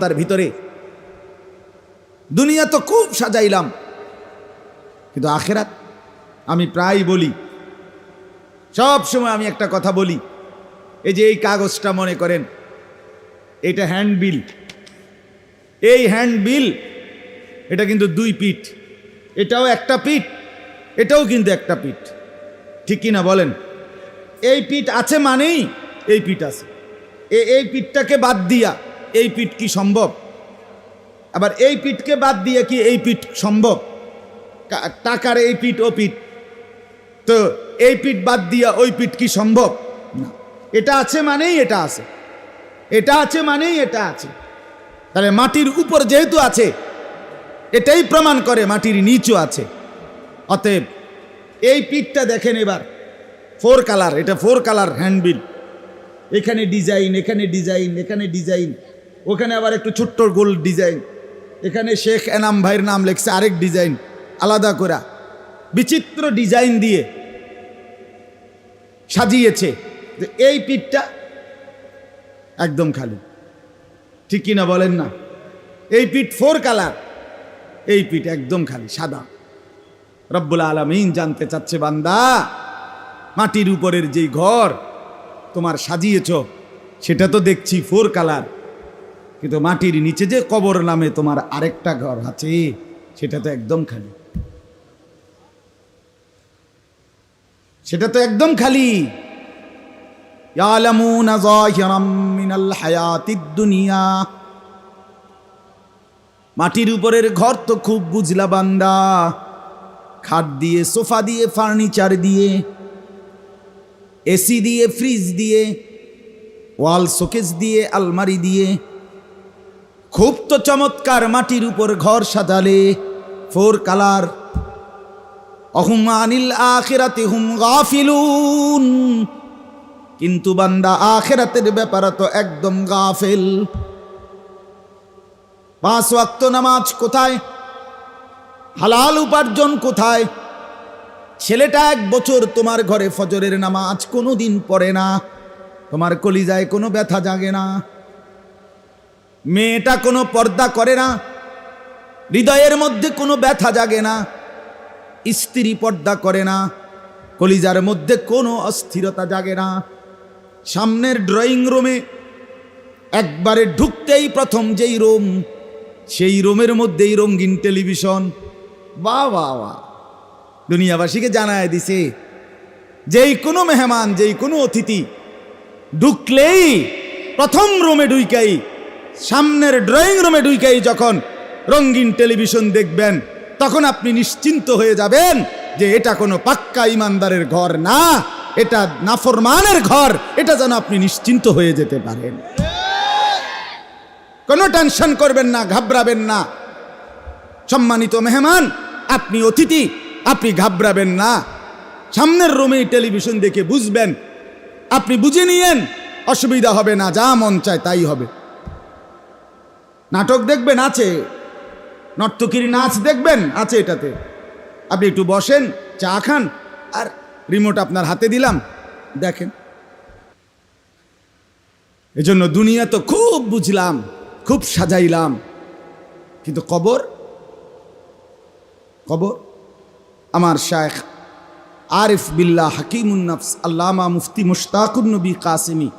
তার ভিতরে দুনিয়া তো খুব সাজাইলাম, কিন্তু আখেরাত আমি প্রায় বলি, সব সময় আমি একটা কথা বলি, এই যে এই কাগজটা মনে করেন এটা হ্যান্ডবিল, এই হ্যান্ডবিল এটা কিন্তু দুই পিঠ, এটাও একটা পিঠ, এটাও কিন্তু একটা পিঠ, ঠিক কিনা বলেন? এই পিঠ আছে মানেই এই পিঠ আছে, এই পিঠটাকে বাদ দিয়া এই পিঠ কি সম্ভব? আবার এই পিঠকে বাদ দিয়ে কি এই পিঠ সম্ভব? টাকার এই পিঠ ও পিঠ, তো এই পিঠ বাদ দিয়া ওই পিঠ কি সম্ভব? না। এটা আছে মানেই এটা আছে, এটা আছে মানেই এটা আছে। তাহলে মাটির উপর যেহেতু আছে, এটাই প্রমাণ করে মাটির নিচু আছে। অতএব এই পিঠটা দেখেন এবার, 4 কালার, এটা 4 কালার হ্যান্ডবিল, এখানে ডিজাইন, এখানে ডিজাইন, এখানে ডিজাইন, ওখানে আবার একটু ছোট্ট গোল ডিজাইন, এখানে শেখ এনাম ভাইয়ের নাম লেখছে আরেক ডিজাইন আলাদা করা, বিচিত্র ডিজাইন দিয়ে সাজিয়েছে। এই পিঠটা একদম খালি, ঠিক কিনা বলেন না? এই পিঠ 4 কালার, এই পিঠ একদম খালি সাদা। রব্বুল আলামিন জানতে চাচ্ছে, বান্দা মাটির উপরের যেই ঘর তোমার সাজিয়েছ সেটা তো দেখছি 4 কালার, কিন্তু মাটির নিচে যে কবর নামে তোমার আরেকটা ঘর আছে সেটা তো একদম খালি, সেটা তো একদম খালি। ইয়ালামুনা যাহিরাম মিনাল হায়াতিদ দুনিয়া, মাটির উপরের ঘর তো খুব বুঝলা বান্দা, খাট দিয়ে, সোফা দিয়ে, ফার্নিচার দিয়ে, এসি দিয়ে, ফ্রিজ দিয়ে, ওয়াল শোকেস দিয়ে, আলমারি দিয়ে, খুব তো চমৎকার মাটির উপর ঘর সাজালে 4 কালার। অহুম আনিল আখিরাতি হুম গাফিলুন, কিন্তু বান্দা আখিরাতের ব্যাপারে তো একদম গাফেল। 5 ওয়াক্ত নামাজ কোথায়? হালাল উপার্জন কোথায়? ছেলেটা 1 বছর তোমার ঘরে ফজরের নামাজ কোনোদিন পড়ে না, তোমার কলিজায় কোনো ব্যথা জাগে না। মেয়েটা কোনো পর্দা করে না, হৃদয়ের মধ্যে কোনো ব্যথা জাগে না। স্ত্রী পর্দা করে না, কলিজার মধ্যে কোনো অস্থিরতা জাগে না। সামনের ড্রয়িং রুমে একবারে ঢুকতেই প্রথম যেই রুম, সেই রুমের মধ্যেই রঙিন টেলিভিশন। বাহ বাহ বাহ, দুনিয়াবাসীকে জানায় দিছে যেই কোনো মেহমান, যেই কোনো অতিথি ঢুকলেই প্রথম রুমে ঢুকাই, সামনের ড্রয়িং রুমে ঢুকাই যখন রঙিন টেলিভিশন দেখবেন, তখন আপনি নিশ্চিন্ত হয়ে যাবেন যে এটা কোনো পাক্কা ইমানদারের ঘর না, এটা নাফরমানের ঘর। এটা যেন আপনি নিশ্চিন্ত হয়ে যেতে পারেন, কোনো টেনশন করবেন না, ঘাবড়াবেন না। সম্মানিত মেহমান, আপনি অতিথি, আপনি ঘাবড়াবেন না। সামনের রুমে টেলিভিশন দেখে বুঝবেন, আপনি বুঝে নিয়েন, অসুবিধা হবে না, যা মন চায় তাই হবে। নাটক দেখবেন, আছে, নর্তকীর নাচ দেখবেন, আছে এটাতে। আপনি একটু বসেন, চা খান, আর রিমোট আপনার হাতে দিলাম, দেখেন। এজন্য দুনিয়া তো খুব বুঝলাম, খুব সাজাইলাম, কিন্তু কবর, কবর। আমার শায়েখ আরিফ বিল্লাহ হাকিমুন নফস আল্লামা মুফতি মুশতাকুন নবী কাসিমি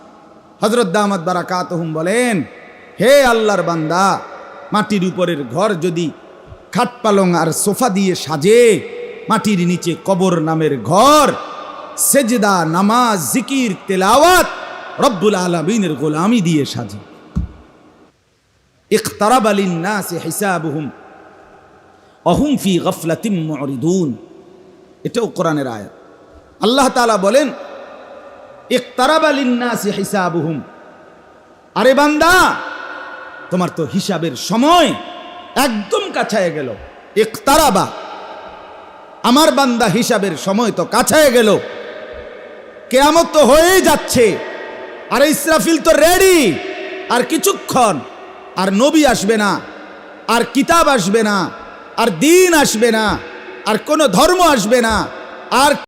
হযরত দামাত বারাকাতুহুম বলেন, হে আল্লাহর বান্দা, মাটির উপরের ঘর যদি খাট পালং আর সোফা দিয়ে সাজে, মাটির নিচে কবর নামের ঘর সেজদা, নামাজ, জিকির, তেলাওয়াত, রব্বুল আলামিনের গোলামি দিয়ে সাজে। ইকতারাবা লিন-নাসি হিসাবুহুম ওয়া হুম ফি গাফলাতিন মুরিদুন, এটাও কোরআনের আয়াত। আল্লাহ তাআলা বলেন, ইকতারাবা লিন-নাসি হিসাবুহুম, আরে বান্দা তোমার তো হিসাবের সময় একদম কাছায় গেল। ইকতারাবা, আমার বান্দা হিসাবের সময় তো কাছায় গেল, কিয়ামত তো হয়েই যাচ্ছে, আর ইসরাফিল তো রেডি, আর কিছুক্ষণ, আর নবী আসবে না, আর কিতাব আসবে না, আর দ্বীন আসবে না, আর কোনো ধর্ম আসবে না, আর